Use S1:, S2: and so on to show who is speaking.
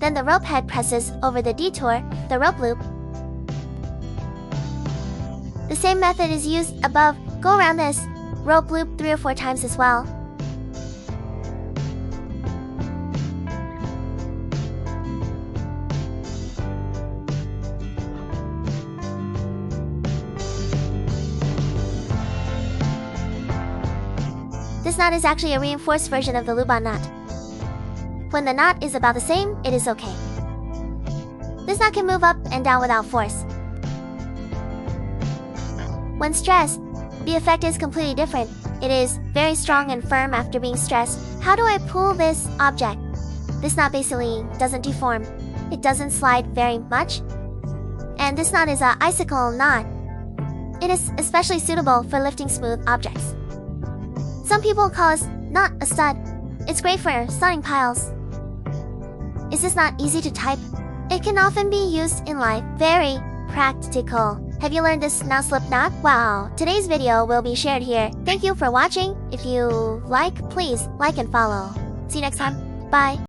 S1: Then the rope head presses over the detour, the rope loop. The same method is used above. Go around this rope loop 3 or 4 times as well. This knot is actually a reinforced version of the lube-on knot. When the knot is about the same, it is okay. This knot can move up and down without force. When stressed, the effect is completely different. It is very strong and firm after being stressed. How do I pull this object? This knot basically doesn't deform. It doesn't slide very much. And this knot is an icicle knot. It is especially suitable for lifting smooth objects. Some people call this knot a stud. It's great for studding piles. Is this knot easy to type? It can often be used in life. Very practical. Have you learned this now slip knot? Wow! Today's video will be shared here. Thank you for watching. If you like, please like and follow. See you next time. Bye.